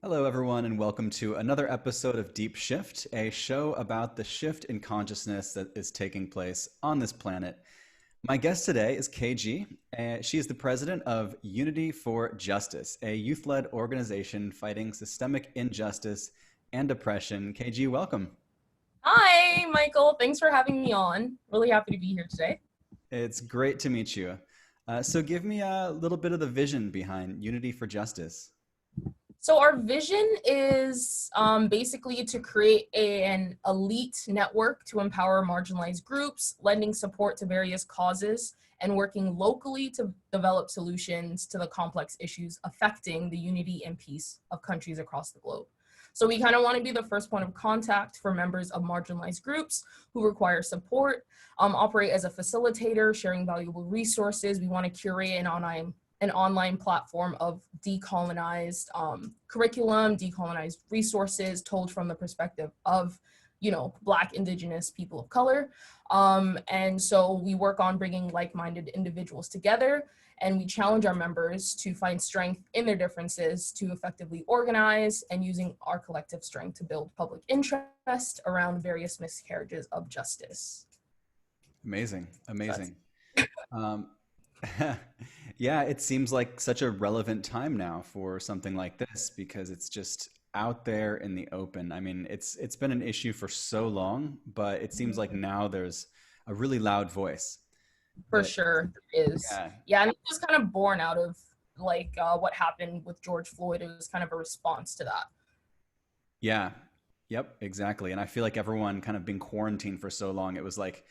Hello, everyone, and welcome to another episode of Deep Shift, a show about the shift in consciousness that is taking place on this planet. My guest today is KG. She is the president of Unity for Justice, a youth led organization fighting systemic injustice and oppression. KG, welcome. Hi, Michael. Thanks for having me on. Really happy to be here today. It's great to meet you. So, give me a little bit of the vision behind Unity for Justice. So our vision is basically to create an elite network to empower marginalized groups, lending support to various causes, and working locally to develop solutions to the complex issues affecting the unity and peace of countries across the globe. So we kind of want to be the first point of contact for members of marginalized groups who require support, operate as a facilitator, sharing valuable resources. We want to curate an online platform of decolonized curriculum, decolonized resources told from the perspective of, Black, Indigenous people of color. And so we work on bringing like-minded individuals together, and we challenge our members to find strength in their differences to effectively organize and using our collective strength to build public interest around various miscarriages of justice. Amazing, amazing. Yeah, it seems like such a relevant time now for something like this because it's just out there in the open. I mean, it's been an issue for so long, but it seems like now there's a really loud voice. For That, sure, it is. yeah, Yeah, and it was kind of born out of what happened with George Floyd. It was kind of a response to that. yeah, yep, exactly. And I feel like everyone kind of been quarantined for so long. It was like,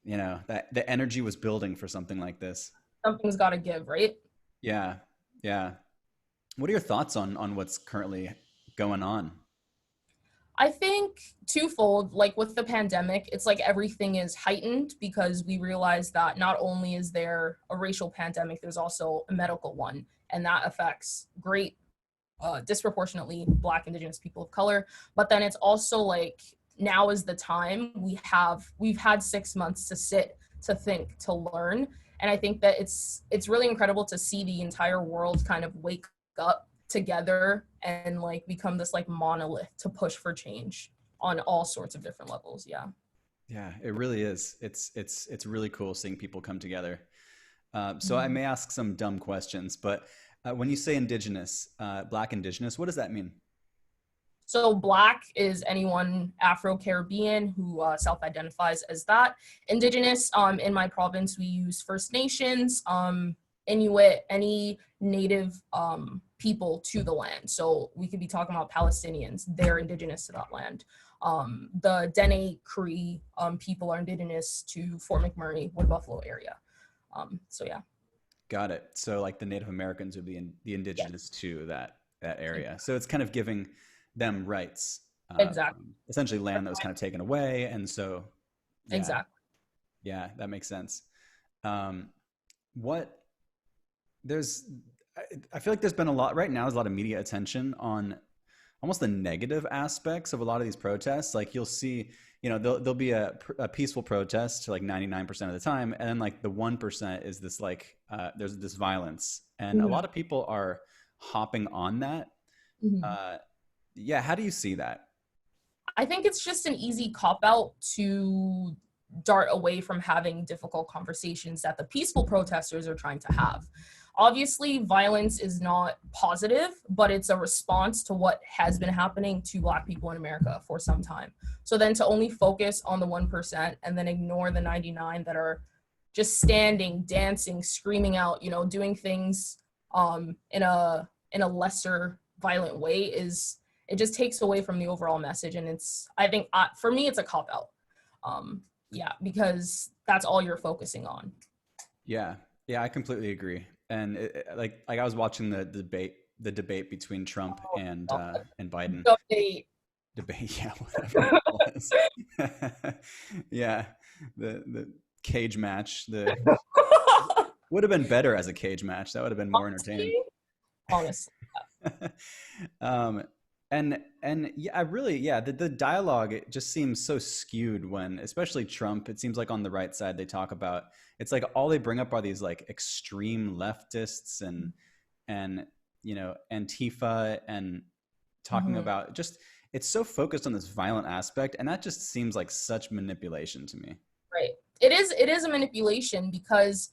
that the energy was building for something like this. Something's got to give, right? Yeah, yeah. What are your thoughts on what's currently going on? I think twofold, like with the pandemic, it's like everything is heightened because we realize that not only is there a racial pandemic, there's also a medical one, and that affects disproportionately Black, Indigenous people of color. But then it's also like now is the time we've had 6 months to sit, to think, to learn, and I think that it's really incredible to see the entire world kind of wake up together and like become this like monolith to push for change on all sorts of different levels. Yeah. Yeah, it really is. It's really cool seeing people come together. So I Mhm. may ask some dumb questions, but when you say indigenous, Black indigenous, what does that mean? So Black is anyone Afro-Caribbean who self-identifies as that. Indigenous, in my province, we use First Nations, Inuit, any native people to the land. So we could be talking about Palestinians, they're indigenous to that land. The Dene Cree people are indigenous to Fort McMurray, Wood Buffalo area. So yeah. Got it. So like the Native Americans would be the Yes, indigenous to that area. So it's kind of giving them rights, exactly. essentially land that was kind of taken away. And so, yeah, Exactly. yeah, that makes sense. Um, what there's I feel like there's been a lot right now. There's a lot of media attention on almost the negative aspects of a lot of these protests. Like you'll see, there'll be a peaceful protest like 99% of the time, and then like the 1% is this like there's this violence, and a Mhm. lot of people are hopping on that. Mhm. Uh, yeah, how do you see that? I think it's just an easy cop out to dart away from having difficult conversations that the peaceful protesters are trying to have. Obviously, violence is not positive, but it's a response to what has been happening to Black people in America for some time. So then to only focus on the 1% and then ignore the 99 that are just standing, dancing, screaming out, doing things in a lesser violent way is it just takes away from the overall message. And I think for me, it's a cop out. Yeah, because that's all you're focusing on. Yeah, yeah, I completely agree. And like I was watching the debate between Trump and Biden. So they, Debate, yeah, whatever it was. Yeah, the cage match. The would have been better as a cage match. That would have been more entertaining. honestly, honestly, um, and yeah, yeah, the dialogue, it just seems so skewed when, especially Trump. It seems like on the right side they talk about, it's like all they bring up are these like extreme leftists and Antifa, and talking Mhm. about just, it's so focused on this violent aspect, and that just seems like such manipulation to me. Right. It is a manipulation because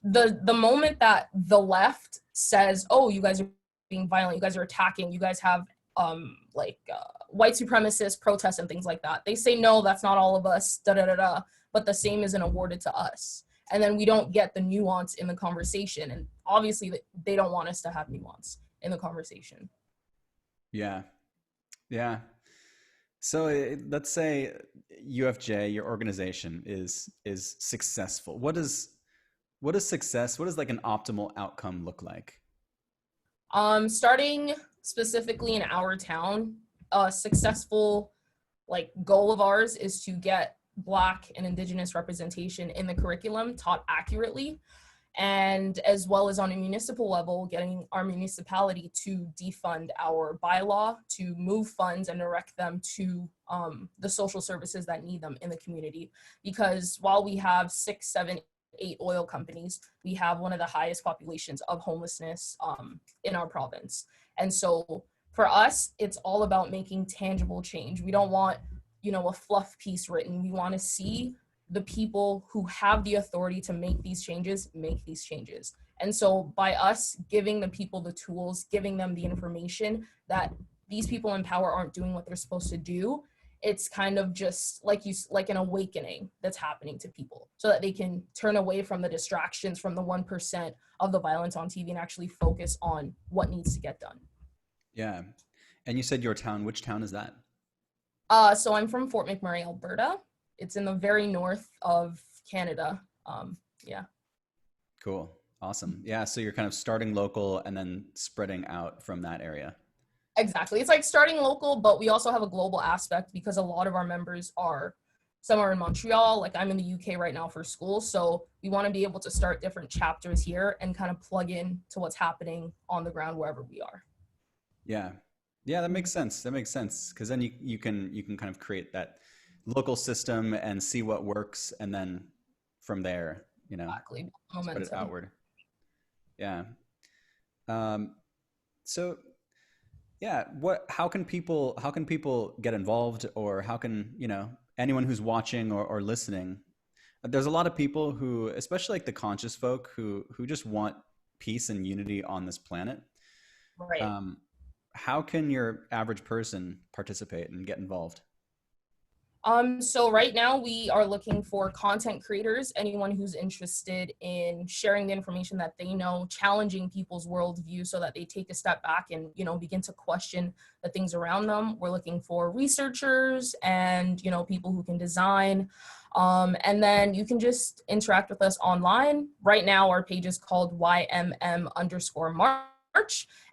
the moment that the left says, "Oh, you guys are being violent, you guys are attacking, you guys have white supremacist protests and things like that," they say, "No, that's not all of us." Da da da da. But the same isn't awarded to us, and then we don't get the nuance in the conversation. And obviously, they don't want us to have nuance in the conversation. Yeah. Yeah. So let's say UFJ, your organization, is successful. What is success? What does like an optimal outcome look like? Starting specifically in our town, a successful goal of ours is to get Black and Indigenous representation in the curriculum taught accurately, and as well as on a municipal level, getting our municipality to defund our bylaw to move funds and direct them to the social services that need them in the community. Because while we have 6, 7, 8 oil companies, we have one of the highest populations of homelessness in our province. And so for us, it's all about making tangible change. We don't want, a fluff piece written. We want to see the people who have the authority to make these changes make these changes. And so by us giving the people the tools, giving them the information that these people in power aren't doing what they're supposed to do, it's kind of just like an awakening that's happening to people so that they can turn away from the distractions from the 1% of the violence on TV and actually focus on what needs to get done. Yeah. And you said your town. Which town is that? So I'm from Fort McMurray, Alberta. It's in the very north of Canada. Yeah. Cool. Awesome. Yeah. So you're kind of starting local and then spreading out from that area. Exactly. It's like starting local, but we also have a global aspect because a lot of our members are, some are in Montreal, like I'm in the UK right now for school. So we want to be able to start different chapters here and kind of plug in to what's happening on the ground wherever we are. Yeah. Yeah, that makes sense. That makes sense. Because then you can kind of create that local system and see what works, and then from there, Exactly. spread it Momentum. outward. Yeah. Um, so yeah, how can people get involved, or how can, anyone who's watching or listening? There's a lot of people who, especially like the conscious folk, who just want peace and unity on this planet. Right. Um, how can your average person participate and get involved? So right now we are looking for content creators, anyone who's interested in sharing the information that they know, challenging people's worldview so that they take a step back and, begin to question the things around them. We're looking for researchers and, people who can design. And then you can just interact with us online. Right now, our page is called YMM_March,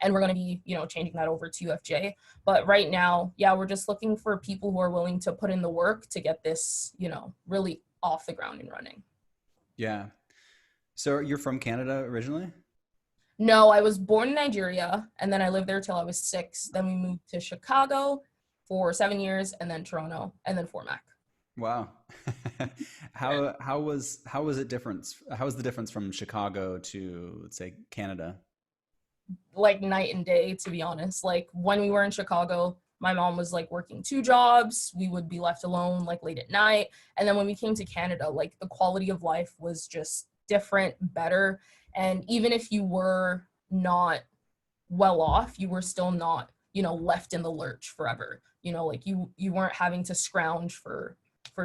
and we're going to be, changing that over to UFJ. But right now, yeah, we're just looking for people who are willing to put in the work to get this, really off the ground and running. Yeah. So you're from Canada originally? No, I was born in Nigeria, and then I lived there till I was 6. Then we moved to Chicago for 7 years, and then Toronto, and then Fort Mac. Wow. How was it different? How was the difference from Chicago to, let's say, Canada? Like night and day, to be honest. Like when we were in Chicago, my mom was like working 2 jobs. We would be left alone like late at night. And then when we came to Canada, like the quality of life was just different, better. And even if you were not well off, you were still not, left in the lurch forever. Like you weren't having to scrounge for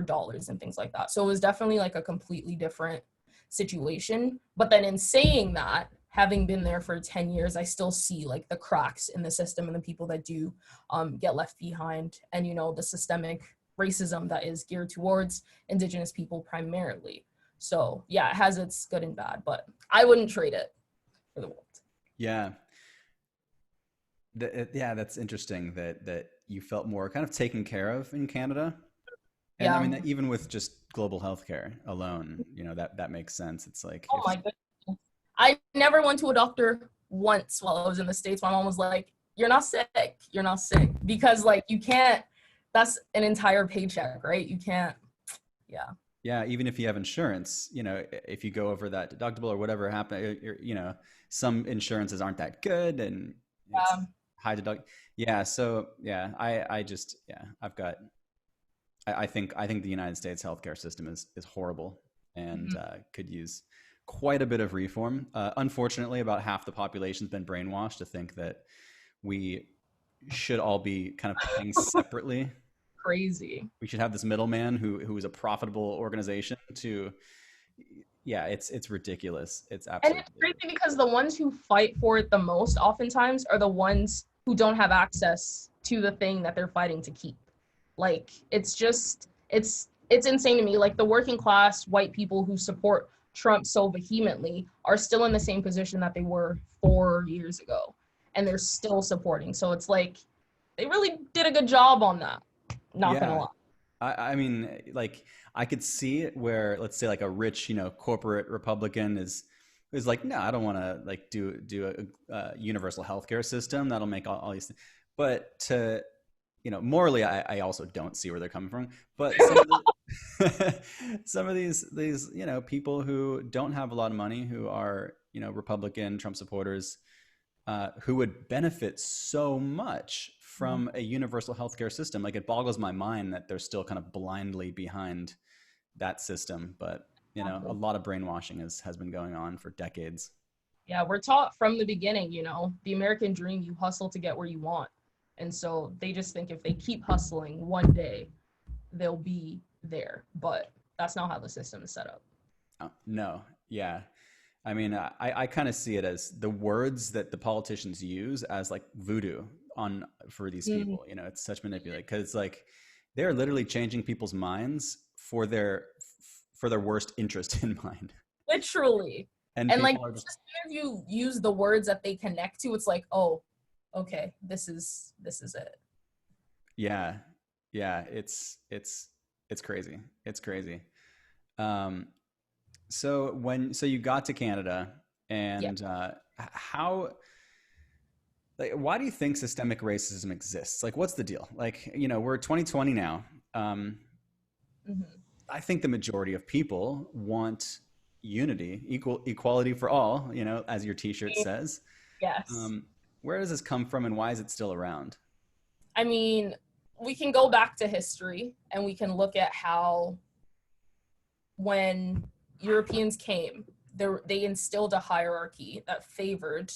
dollars and things like that. So it was definitely like a completely different situation. But then in saying that, having been there for 10 years, I still see like the cracks in the system and the people that do get left behind, and, the systemic racism that is geared towards Indigenous people primarily. So yeah, it has its good and bad, but I wouldn't trade it for the world. Yeah. Yeah, that's interesting that you felt more kind of taken care of in Canada. And I Yeah. mean, that even with just global healthcare alone, that makes sense. It's like Oh if my goodness. I never went to a doctor once while I was in the States. My mom was like, "You're not sick. You're not sick." Because like you can't, that's an entire paycheck, right? You can't, yeah. yeah, even if you have insurance, if you go over that deductible or whatever happened, some insurances aren't that good, and it's Yeah. high deduct. Yeah. So yeah, I just, yeah, I think the United States healthcare system is horrible and Mhm. could use quite a bit of reform. Unfortunately, about half the population's been brainwashed to think that we should all be kind of paying separately. Crazy. We should have this middleman who is a profitable organization to, yeah, it's ridiculous. It's And absolutely it's ridiculous. crazy because the ones who fight for it the most oftentimes are the ones who don't have access to the thing that they're fighting to keep. Like it's just it's insane to me. Like the working class white people who support Trump so vehemently are still in the same position that they were 4 years ago. And they're still supporting. So it's like they really did a good job on that. Not gonna Yeah. lie. I mean, like I could see it where, let's say, like a rich, corporate Republican is like, no, I don't want to like do a universal healthcare system that'll make all these things. But to, morally, I also don't see where they're coming from. But some of the some of these people who don't have a lot of money, who are Republican Trump supporters, who would benefit so much from a universal healthcare system. Like it boggles my mind that they're still kind of blindly behind that system. But a Exactly. lot of brainwashing has been going on for decades. Yeah, we're taught from the beginning, the American dream, you hustle to get where you want. And so they just think if they keep hustling, one day they'll be there. But that's not how the system is set up. No, yeah. I mean, I kind of see it as the words that the politicians use as like voodoo on for these Mm, people. It's such manipulate because it's like they're literally changing people's minds for their worst interest in mind. literally. And And like, people are just, as soon as you use the words that they connect to, it's like, oh, okay, this is it. yeah, yeah. It's crazy. It's crazy. Um, so you got to Canada, Yeah. and how, like, why do you think systemic racism exists? Like, what's the deal? Like, we're 2020 now. Um, Hmm. I think the majority of people want unity, equality for all. As your T-shirt says. Yes. Um, where does this come from, and why is it still around? I mean, we can go back to history and we can look at how when Europeans came, they instilled a hierarchy that favored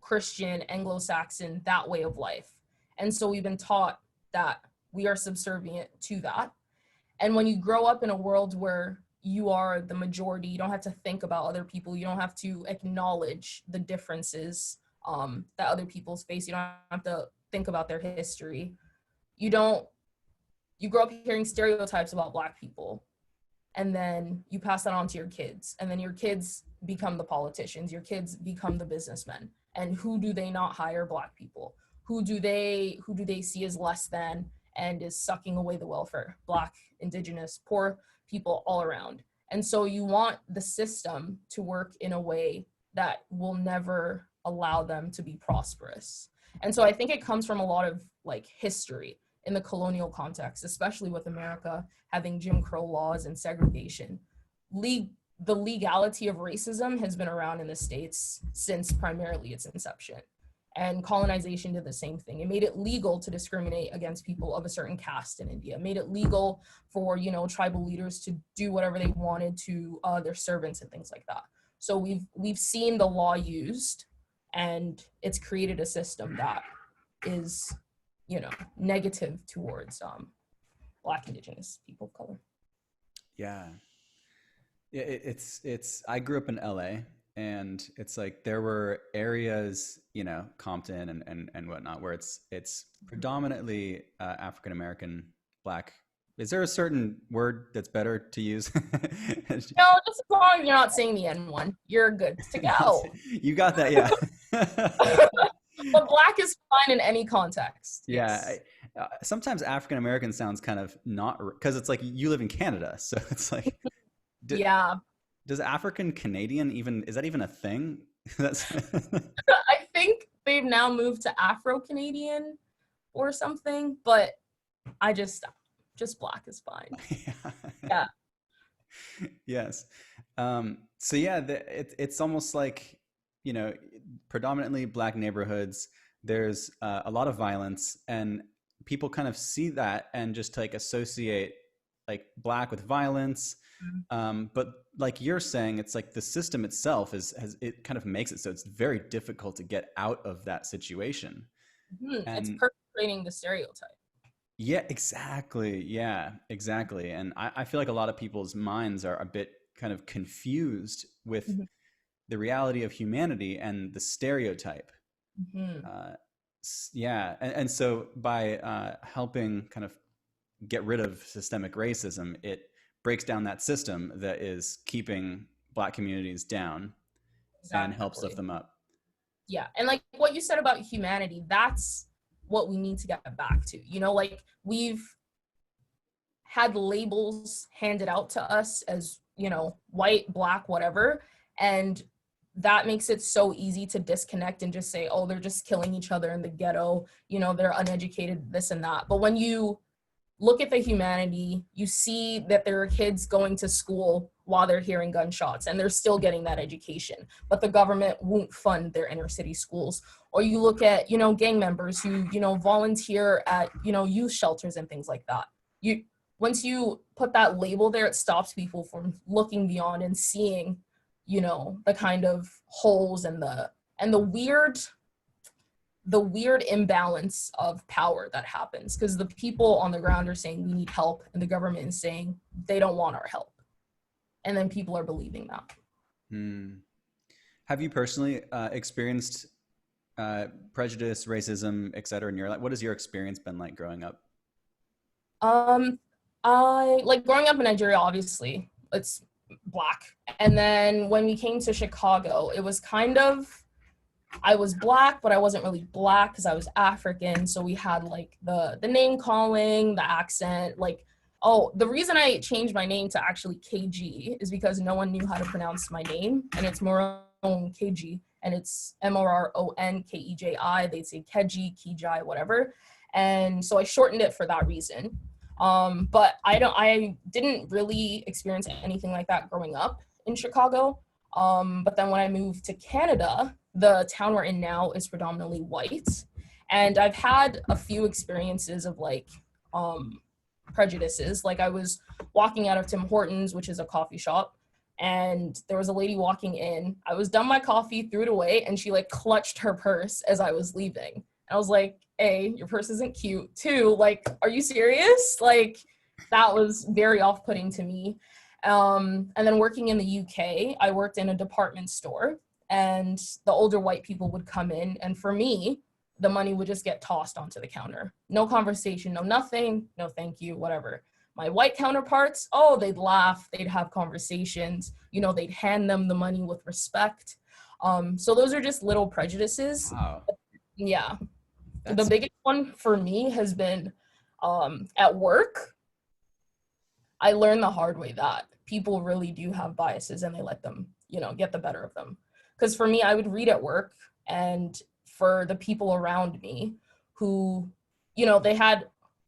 Christian, Anglo-Saxon, that way of life. And so we've been taught that we are subservient to that. And when you grow up in a world where you are the majority, you don't have to think about other people, you don't have to acknowledge the differences that other people face, you don't have to think about their history. You don't, you grow up hearing stereotypes about Black people, and then you pass that on to your kids, and then your kids become the politicians, your kids become the businessmen. And who do they not hire? Black people. Who do they see as less than and is sucking away the welfare? Black, Indigenous, poor people all around. And so you want the system to work in a way that will never allow them to be prosperous. And so I think it comes from a lot of like history in the colonial context, especially with America having Jim Crow laws and segregation. The legality of racism has been around in the States since primarily its inception. And colonization did the same thing. It made it legal to discriminate against people of a certain caste in India. It made it legal for, tribal leaders to do whatever they wanted to their servants and things like that. So we've seen the law used, and it's created a system that is, negative towards Black, Indigenous people of color. Yeah, yeah. It's. I grew up in LA, and it's like there were areas, Compton and whatnot, where it's predominantly African American, Black. Is there a certain word that's better to use? No, just as long as you're not saying the N1, you're good to go. You got that, yeah. But Black is fine in any context. Yeah. Yes. Sometimes African American sounds kind of not, because it's like you live in Canada, so it's like, d Yeah. does African Canadian even, is that even a thing? That's I think they've now moved to Afro Canadian or something, but I just Black is fine. yeah. Yeah. Yes. So yeah, it's almost like, predominantly Black neighborhoods. there's a lot of violence, and people kind of see that and just like associate like Black with violence. But like you're saying, it's like the system itself has it kind of makes it so it's very difficult to get out of that situation. It's And perpetrating the stereotype. yeah, exactly. Yeah, exactly. And I feel like a lot of people's minds are a bit kind of confused with Mhm. the reality of humanity and the stereotype. Mhm. Uh, yeah. And so by helping kind of get rid of systemic racism, it breaks down that system that is keeping Black communities down and helps lift Exactly. them up. Yeah. And like what you said about humanity, that's what we need to get back to. Like we've had labels handed out to us as, white, Black, whatever. And that makes it so easy to disconnect and just say, oh, they're just killing each other in the ghetto, they're uneducated, this and that. But when you look at the humanity, you see that there are kids going to school while they're hearing gunshots and they're still getting that education, but the government won't fund their inner city schools. Or you look at, gang members who, volunteer at, youth shelters and things like that. Once you put that label there, it stops people from looking beyond and seeing, the kind of holes and the weird imbalance of power that happens, because the people on the ground are saying we need help and the government is saying they don't want our help, and then people are believing that. Hmm. Have you personally experienced prejudice, racism, et cetera, in your life? What has your experience been like growing up? um I like growing up in Nigeria, obviously it's Black, and then when we came to Chicago, it was kind of, I was Black, but I wasn't really Black because I was African. So we had like the name calling, the accent. Like, oh, the reason I changed my name to actually KG is because no one knew how to pronounce my name, and it's Moron KG, and it's MORONKEJI. They'd say Keji, Kijai, whatever. And so I shortened it for that reason. But I didn't really experience anything like that growing up in Chicago. But then when I moved to Canada, the town we're in now is predominantly white. And I've had a few experiences of like prejudices. Like I was walking out of Tim Hortons, which is a coffee shop, and there was a lady walking in. I was done my coffee, threw it away, and she like clutched her purse as I was leaving. And I was like, A, your purse isn't cute. Two, like, are you serious? Like, that was very off-putting to me. And then working in the UK, I worked in a department store, and the older white people would come in, and for me, the money would just get tossed onto the counter. No conversation, no nothing, no thank you, whatever. My white counterparts, oh, they'd laugh, they'd have conversations, they'd hand them the money with respect. So those are just little prejudices. Wow, Yeah. The that's biggest one for me has been at work. I learned the hard way that people really do have biases and they let them, get the better of them. Because for me, I would read at work, and for the people around me who,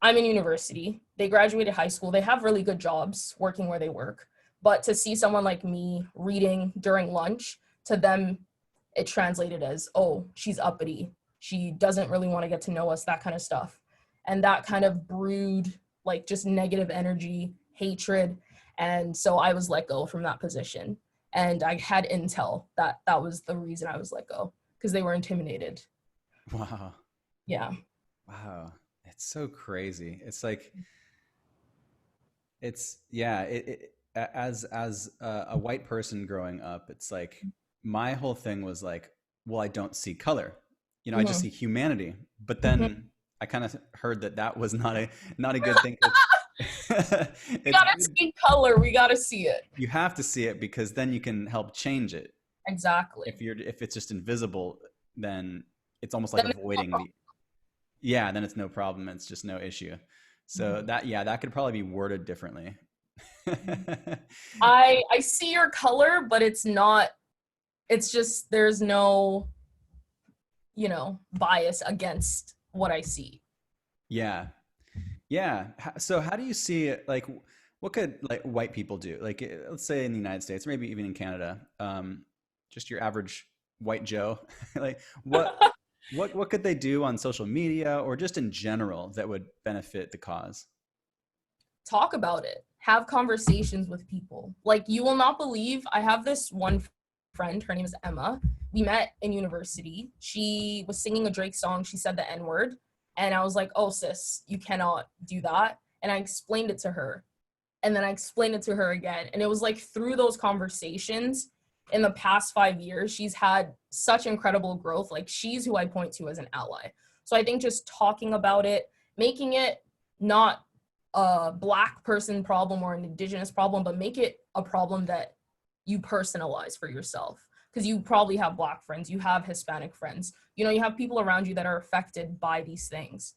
I'm in university, they graduated high school, they have really good jobs working where they work. But to see someone like me reading during lunch, to them, it translated as, oh, she's uppity. She doesn't really want to get to know us, that kind of stuff. And that kind of brewed like just negative energy, hatred. And so I was let go from that position. And I had intel that that was the reason I was let go, because they were intimidated. wow, Yeah. wow. It's so crazy. It's like it's yeah. As a white person growing up, it's like my whole thing was like, well, I don't see color. I just Mm-hmm. see humanity. But Mm-hmm. then I kind of heard that that was not a good thing. We It's gotta good. see color. We gotta see it. You have to see it because then you can help change it. Exactly. If it's just invisible, then it's almost like Then no avoiding the, yeah, then it's no problem. It's just no issue. So problem. that, yeah, that could probably be worded differently. I see your color, but it's not. It's just there's no bias against what I see. Yeah. Yeah. So how do you see it? Like, what could like white people do? Like, let's say in the United States, maybe even in Canada, just your average white Joe. Like, what? What could they do on social media or just in general that would benefit the cause? Talk about it. Have conversations with people. Like, you will not believe, I have this one friend, her name is Emma. We met in university. She was singing a Drake song. She said the N-word. And I was like, oh, sis, you cannot do that. And I explained it to her. And then I explained it to her again. And it was like through those conversations in the past 5 years, she's had such incredible growth. Like, she's who I point to as an ally. So I think just talking about it, making it not a Black person problem or an Indigenous problem, but make it a problem that you personalize for yourself. Because you probably have Black friends, you have Hispanic friends, you know, you have people around you that are affected by these things.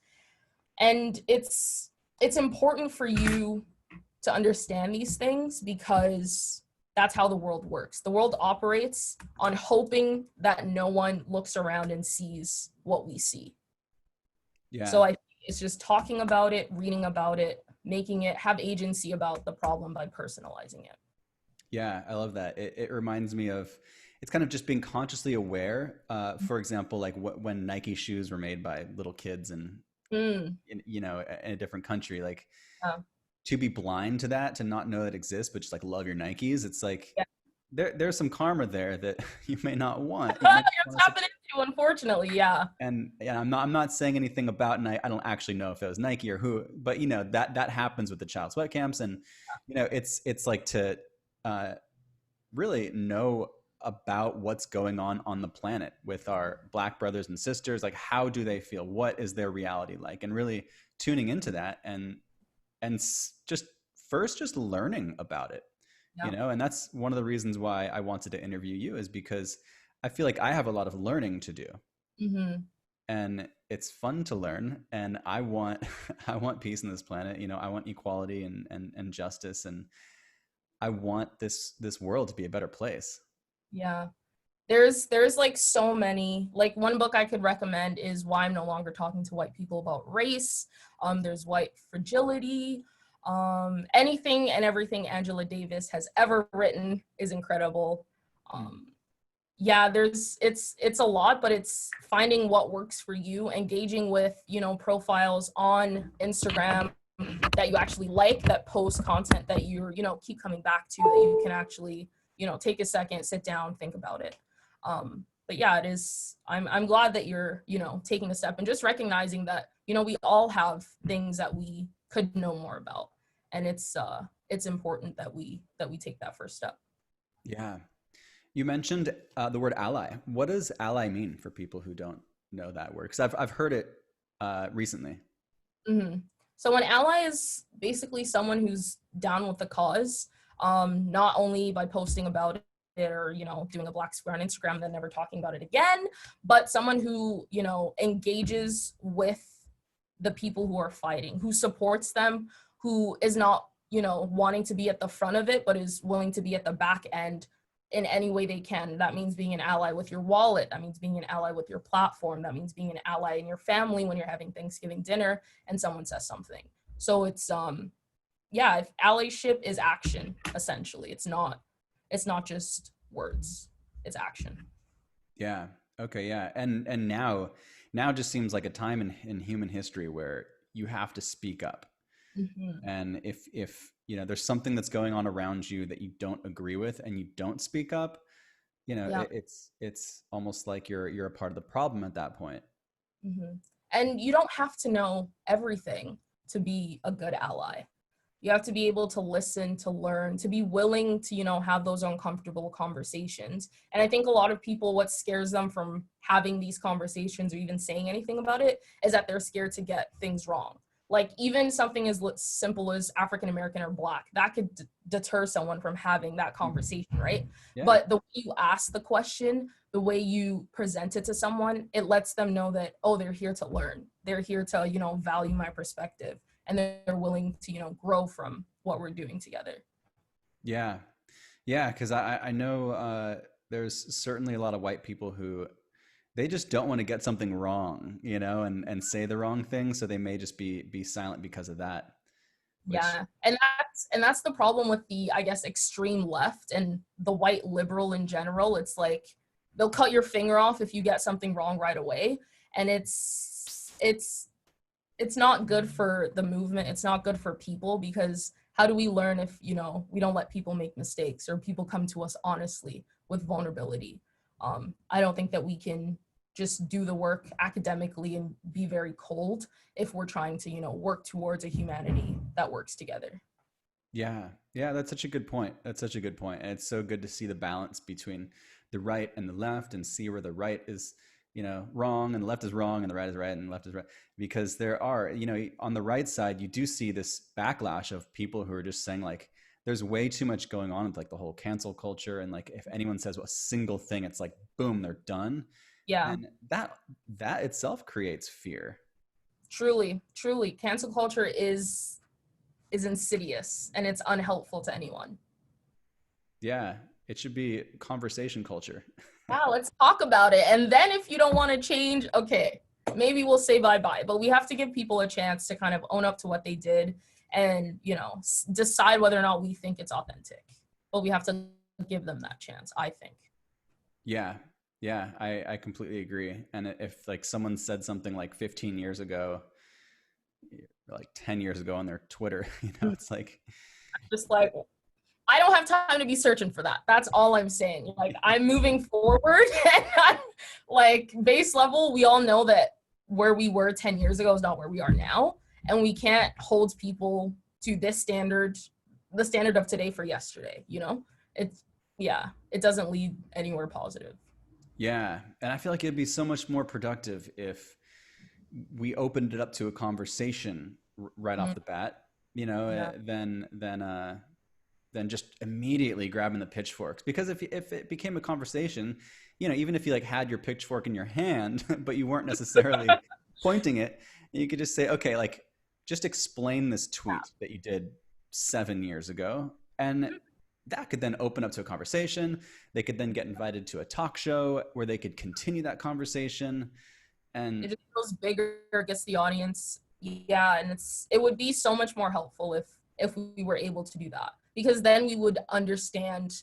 And it's important for you to understand these things, because that's how the world works. The world operates on hoping that no one looks around and sees what we see. Yeah. So I think it's just talking about it, reading about it, making it have agency about the problem by personalizing it. Yeah, I love that. It reminds me of, it's kind of just being consciously aware. For example, like when Nike shoes were made by little kids and, you know, in a different country, like to be blind to that, to not know that exists, but just like love your Nikes. It's like, there's some karma there that you may not want. You're tapping into, unfortunately, yeah. And I'm not saying anything about Nike. I don't actually know if it was Nike or who, but you know, that happens with the child sweat camps. And, you know, it's like to really know about what's going on the planet with our Black brothers and sisters. Like, how do they feel? What is their reality like? And really tuning into that and just learning about it, you know. And that's one of the reasons why I wanted to interview you, is because I feel like I have a lot of learning to do. And it's fun to learn, and I want peace in this planet, you know. I want equality and justice, and I want this world to be a better place. Yeah. There's like so many, like one book I could recommend is Why I'm No Longer Talking to White People About Race. There's White Fragility. Anything and everything Angela Davis has ever written is incredible. Yeah, it's a lot, but it's finding what works for you, engaging with, you know, profiles on Instagram that you actually like, that post content that you're, you know, keep coming back to, that you can actually, you know, take a second, sit down, think about it. But yeah, it is, I'm glad that you're, you know, taking a step and just recognizing that, you know, we all have things that we could know more about. And it's important that we take that first step. Yeah. You mentioned the word ally. What does ally mean for people who don't know that word? Because I've heard it recently. So an ally is basically someone who's down with the cause, not only by posting about it or, you know, doing a black square on Instagram and then never talking about it again, but someone who, you know, engages with the people who are fighting, who supports them, who is not, you know, wanting to be at the front of it, but is willing to be at the back end in any way they can. That means being an ally with your wallet. That means being an ally with your platform. That means being an ally in your family when you're having Thanksgiving dinner and someone says something. So it's, yeah, allyship is action, essentially. It's not just words, it's action. Yeah. Okay. Yeah. And now just seems like a time in human history where you have to speak up. And if you know, there's something that's going on around you that you don't agree with and you don't speak up, you know, it's almost like you're a part of the problem at that point. And you don't have to know everything to be a good ally. You have to be able to listen, to learn, to be willing to, you know, have those uncomfortable conversations. And I think a lot of people, what scares them from having these conversations or even saying anything about it is that they're scared to get things wrong. Like, even something as simple as African American or Black, that could deter someone from having that conversation, right? Yeah. But the way you ask the question, the way you present it to someone, it lets them know that, oh, they're here to learn. They're here to, you know, value my perspective. And they're willing to, you know, grow from what we're doing together. Yeah. Yeah, because I know there's certainly a lot of white people who, they just don't want to get something wrong, you know, and say the wrong thing. So they may just be silent because of that. Yeah. And that's the problem with the, I guess, extreme left and the white liberal in general. It's like, they'll cut your finger off if you get something wrong right away. And it's not good for the movement. It's not good for people, because how do we learn if, you know, we don't let people make mistakes or people come to us honestly with vulnerability? I don't think that we can just do the work academically and be very cold if we're trying to, you know, work towards a humanity that works together. Yeah. Yeah, that's such a good point. That's such a good point. And it's so good to see the balance between the right and the left, and see where the right is, wrong, and the left is wrong, and the right is right, and the left is right. Because there are, on the right side, you do see this backlash of people who are just saying, like, there's way too much going on with, like, the whole cancel culture. And, like, if anyone says a single thing, it's like, boom, they're done. Yeah, And that itself creates fear. truly, truly. Cancel culture is insidious and it's unhelpful to anyone. Yeah, it should be conversation culture. Yeah, let's talk about it. And then if you don't want to change, okay, maybe we'll say bye-bye. But we have to give people a chance to kind of own up to what they did and, you know, decide whether or not we think it's authentic. But we have to give them that chance, I think. Yeah, yeah, I completely agree. And if, like, someone said something like 15 years ago, or like 10 years ago on their Twitter, it's like, Just like, I don't have time to be searching for that. That's all I'm saying. Like, I'm moving forward and I'm like, base level, we all know that where we were 10 years ago is not where we are now. And we can't hold people to this standard, the standard of today for yesterday, you know? It's, yeah, it doesn't lead anywhere positive. yeah. And I feel like it'd be so much more productive if we opened it up to a conversation right off Mm, the bat, yeah. than just immediately grabbing the pitchforks. Because if it became a conversation, even if you, like, had your pitchfork in your hand, but you weren't necessarily pointing it, you could just say, okay, like, just explain this tweet that you did 7 years ago. And that could then open up to a conversation. They could then get invited to a talk show where they could continue that conversation. It And just goes bigger, gets the audience. Yeah, and it would be so much more helpful if we were able to do that, because then we would understand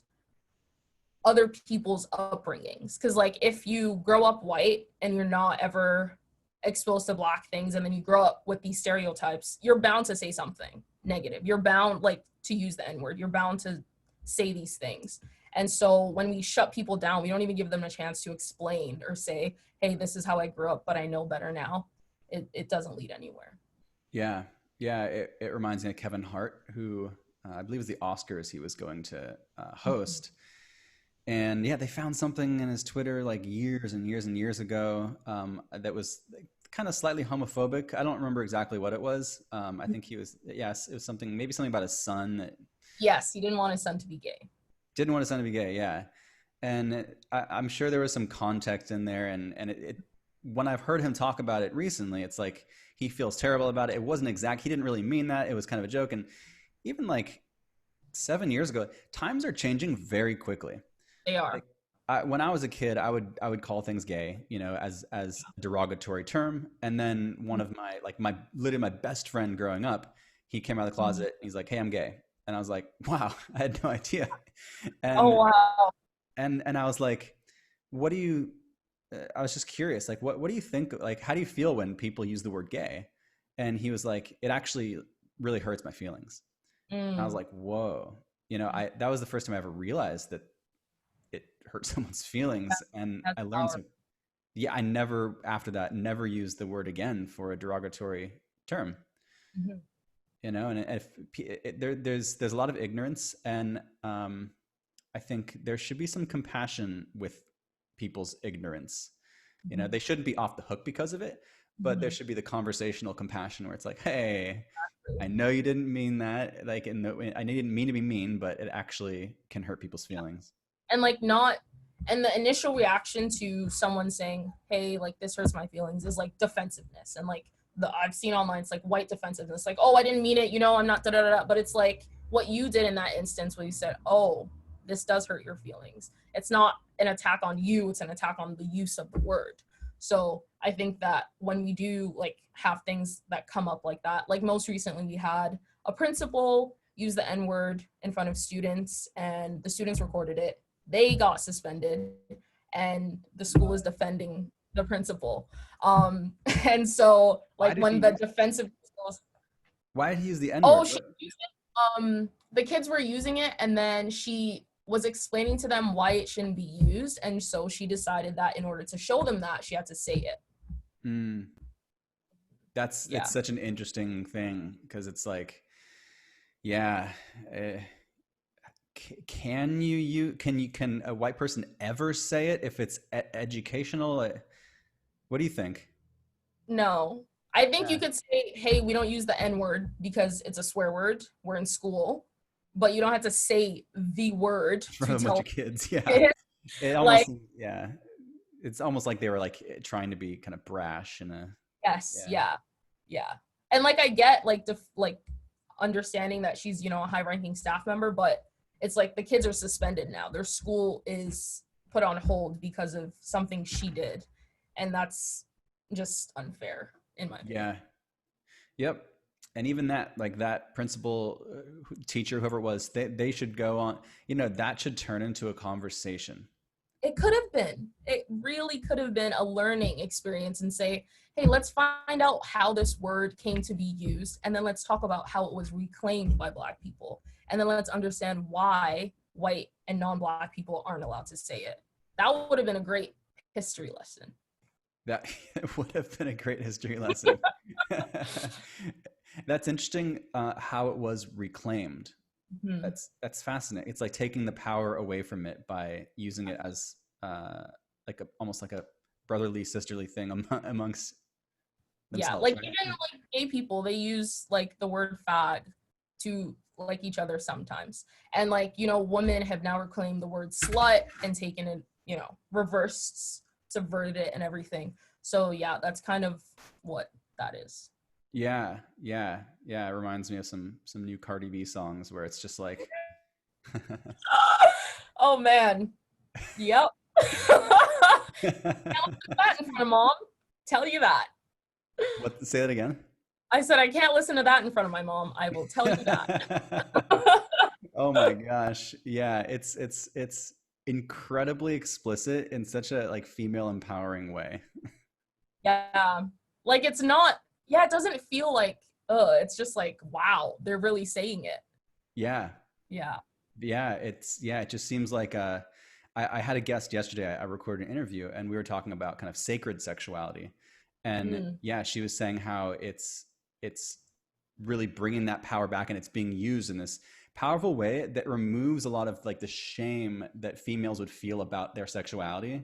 other people's upbringings. Because, like, if you grow up white and you're not ever exposed to black things, and then you grow up with these stereotypes, you're bound to say something negative. You're bound, like, to use the N-word. You're bound to say these things. And so when we shut people down, we don't even give them a chance to explain or say, hey, this is how I grew up, but I know better now. It doesn't lead anywhere. yeah, yeah, it reminds me of Kevin Hart, who I believe was the Oscars he was going to host. And yeah, they found something in his Twitter, like, years and years and years ago, that was, like, kind of slightly homophobic. I don't remember exactly what it was. I think yes, it was something, maybe something about his son that Yes, he didn't want his son to be gay. didn't want his son to be gay. Yeah. And I'm sure there was some context in there. And when I've heard him talk about it recently, it's like he feels terrible about it. It wasn't exact. He didn't really mean that. It was kind of a joke. And even, like, 7 years ago, times are changing very quickly. They are. Like, when I was a kid, I would call things gay, as a derogatory term. And then one of my, like, my literally my best friend growing up, he came out of the closet. He's like, "Hey, I'm gay," and I was like, "Wow, I had no idea." Oh, And wow. and I was like, "What do you?" I was just curious, like, what do you think? Like, how do you feel when people use the word gay? And he was like, "It actually really hurts my feelings." And I was Mm, like, "Whoa." I that was the first time I ever realized that it hurt someone's feelings. And that's I learned power. some. Yeah, I never, after that, never used the word again for a derogatory term. Mhm. And if there's a lot of ignorance. And I think there should be some compassion with people's ignorance. Mhm. They shouldn't be off the hook because of it, but there Mhm. should be the conversational compassion where it's like, hey, I know you didn't mean that, like, I didn't mean to be mean, but it actually can hurt people's feelings. And, like, not, and the initial reaction to someone saying, hey, like, this hurts my feelings, is like defensiveness. And, like, I've seen online, it's like white defensiveness, like, oh, I didn't mean it, you know, I'm not da da da. But it's like what you did in that instance where you said, oh, this does hurt your feelings. It's not an attack on you, it's an attack on the use of the word. So I think that when we do, like, have things that come up like that, like most recently we had a principal use the N-word in front of students and the students recorded it, they got suspended, and the school is defending the principal. And so Why like did he when the use, defensive goes, why did he use the N oh, word? she used it. The kids were using it, and then she was explaining to them why it shouldn't be used, and so she decided that in order to show them that, she had to say it. Mm, Yeah. it's such an interesting thing because it's like, yeah, uh, can a white person ever say it if it's educational? What do you think? No. I think Yeah. you could say, hey, we don't use the N word because it's a swear word. We're in school. But you don't have to say the word For to a bunch tell of kids, yeah. kids. It Like, almost, yeah. It's almost like they were like trying to be kind of brash and yes, yeah. yeah, yeah. And like I get like like understanding that she's, a high ranking staff member, but it's like the kids are suspended now. Their school is put on hold because of something she did. And that's just unfair, in my opinion. Yeah. Yep. And even that, like that principal, teacher, whoever it was, they should go on, that should turn into a conversation. It could have been. It really could have been a learning experience and say, hey, let's find out how this word came to be used. And then let's talk about how it was reclaimed by Black people. And then let's understand why white and non Black people aren't allowed to say it. That would have been a great history lesson. That would have been a great history lesson. That's interesting, how it was reclaimed. Mhm. That's fascinating. It's like taking the power away from it by using it as like almost like a brotherly, sisterly thing amongst Yeah, themselves, like right? even like gay people, they use like the word fag to like each other sometimes. And like, women have now reclaimed the word slut and taken it, reversed, subverted it and everything. So yeah, that's kind of what that is. Yeah, yeah, yeah. It reminds me of some new Cardi B songs where it's just like, Oh man. Yep. Can't listen to that in front of mom. Tell you that. what? Say that again. I said I can't listen to that in front of my mom. I will tell you that. Oh my gosh. Yeah, it's incredibly explicit in such a like female empowering way. Yeah. Like it's not, yeah, it doesn't feel like, it's just like, wow, they're really saying it. Yeah. Yeah. Yeah, it just seems like I had a guest yesterday. I recorded an interview and we were talking about kind of sacred sexuality. And Mm, yeah, she was saying how it's really bringing that power back and it's being used in this powerful way that removes a lot of like the shame that females would feel about their sexuality.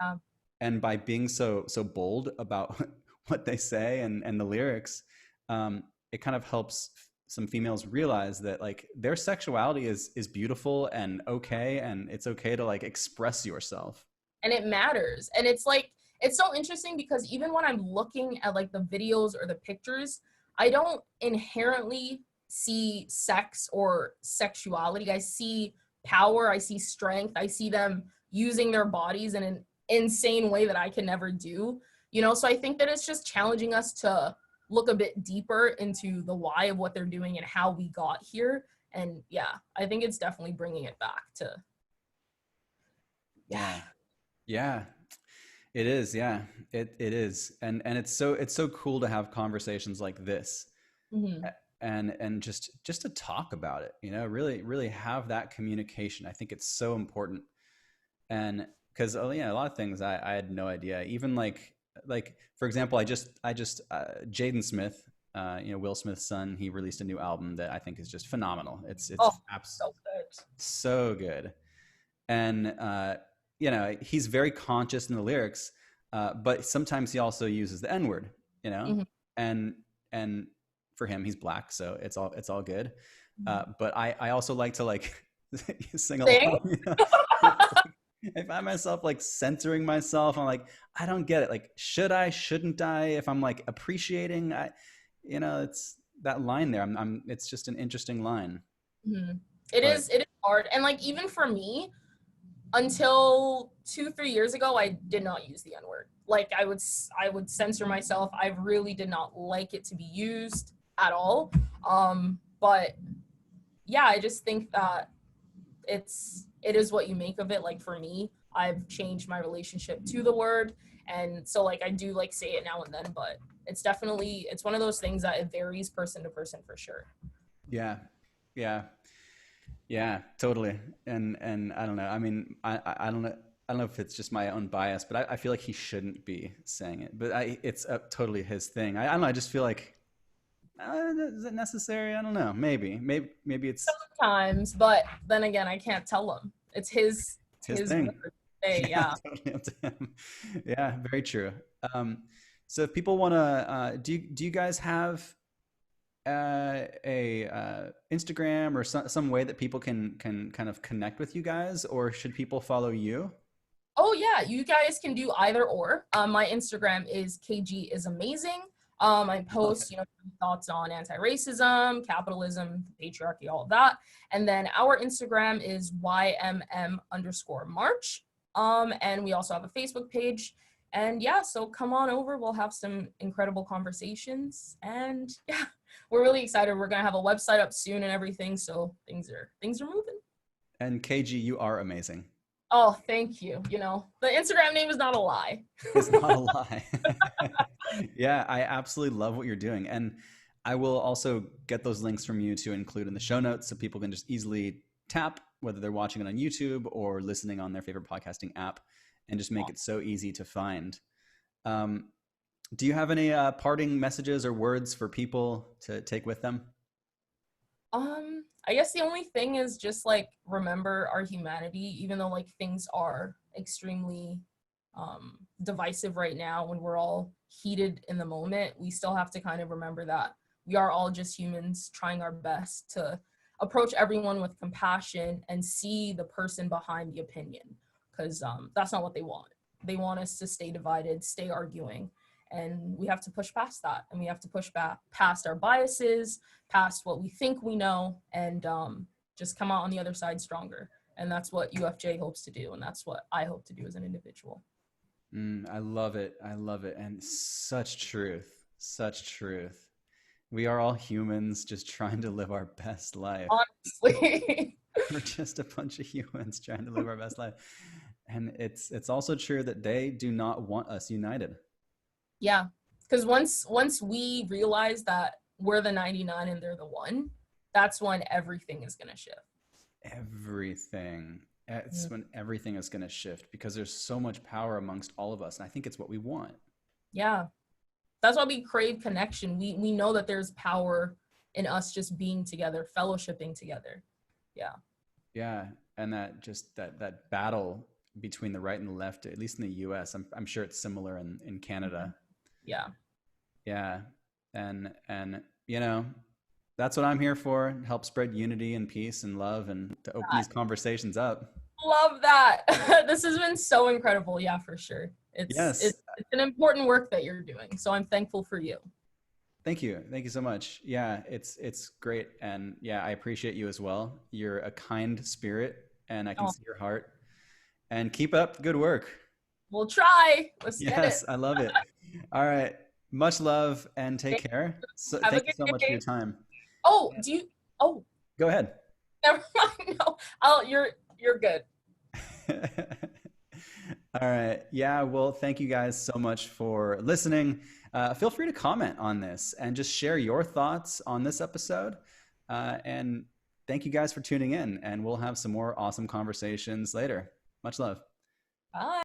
yeah. And by being so bold about what they say and the lyrics, it kind of helps some females realize that like their sexuality is beautiful and okay, and it's okay to like express yourself. And it matters. And it's like, it's so interesting because even when I'm looking at like the videos or the pictures, I don't inherently see sex or sexuality. I see power, I see strength, I see them using their bodies in an insane way that I can never do. So I think that it's just challenging us to look a bit deeper into the why of what they're doing and how we got here. And yeah, I think it's definitely bringing it back to, yeah. Yeah, yeah, it is. Yeah, it is, and it's so cool to have conversations like this, Mhm. and just to talk about it. Really have that communication. I think it's so important. And because yeah, a lot of things I had no idea. Even like for example, I just Jaden Smith, Will Smith's son, he released a new album that I think is just phenomenal. It's Oh, just so good. so good. And he's very conscious in the lyrics, but sometimes he also uses the N word, Mhm. and and for him, he's black, so it's all good. Mhm. But I also like to like sing Thing. along. I find myself like censoring myself. I'm like, I don't get it. Like, shouldn't I? If I'm like appreciating, it's that line there. It's just an interesting line. Mhm. It But is hard. And like even for me, until 2-3 years ago, I did not use the N word. Like I would censor myself. I really did not like it to be used at all. But yeah, I just think that it is what you make of it. Like for me, I've changed my relationship to the word, And so like I do like say it now and then, but it's one of those things that it varies person to person for sure. Yeah. Yeah. Yeah, totally. And I don't know. I mean, I don't know. I don't know if it's just my own bias, but I feel like he shouldn't be saying it. But it's totally his thing. I don't know. I just feel like, is it necessary? I don't know. Maybe it's Sometimes, but then again, I can't tell him. It's his his thing. word. Say, Yeah, yeah. totally up to him. Yeah, very true. So if people want to, do you guys have a Instagram or some way that people can kind of connect with you guys, or should people follow you? Oh yeah, you guys can do either or. My Instagram is KG is amazing. I Love post, it. thoughts on anti-racism, capitalism, patriarchy, all of that. And then our Instagram is YMM_March. And we also have a Facebook page. And yeah, so come on over. We'll have some incredible conversations. And yeah, we're really excited. We're gonna have a website up soon and everything. So things are moving. And KG, you are amazing. Oh, thank you. The Instagram name is not a lie. It's not a lie. Yeah, I absolutely love what you're doing. And I will also get those links from you to include in the show notes so people can just easily tap, whether they're watching it on YouTube or listening on their favorite podcasting app, and just make it so easy to find. Um, do you have any parting messages or words for people to take with them? I guess the only thing is just like remember our humanity, even though like things are extremely divisive right now when we're all heated in the moment, we still have to kind of remember that we are all just humans trying our best to approach everyone with compassion and see the person behind the opinion, because that's not what they want. They want us to stay divided, stay arguing, and we have to push past that, and we have to push back past our biases, past what we think we know, and just come out on the other side stronger. And that's what UFJ hopes to do, and that's what I hope to do as an individual. I love it. I love it. And such truth. Such truth. We are all humans just trying to live our best life. Honestly. We're just a bunch of humans trying to live our best life. And it's also true that they do not want us united. Yeah, because once we realize that we're the 99 and they're the one, that's when everything is going to shift. Everything. It's Mm. when everything is going to shift because there's so much power amongst all of us. And I think it's what we want. Yeah, that's why we crave connection. We know that there's power in us just being together, fellowshipping together. Yeah. Yeah. And that battle between the right and the left, at least in the US, I'm sure it's similar in Canada. Yeah. Yeah. And that's what I'm here for, help spread unity and peace and love and to open these conversations up. Love that. This has been so incredible. Yeah, for sure. It's Yes. it's it's an important work that you're doing. So I'm thankful for you. Thank you. Thank you so much. Yeah, it's great. And yeah, I appreciate you as well. You're a kind spirit and I can Oh, see your heart. And keep up good work. we'll try. Let's get it. Yes, I love it. All right. Much love and take care. So Have a thank you good so much for your day. time. Oh, do you oh, Go ahead. never mind. No. You're good. All right. Yeah. Well, thank you guys so much for listening. Feel free to comment on this and just share your thoughts on this episode. And thank you guys for tuning in. And we'll have some more awesome conversations later. Much love. Bye.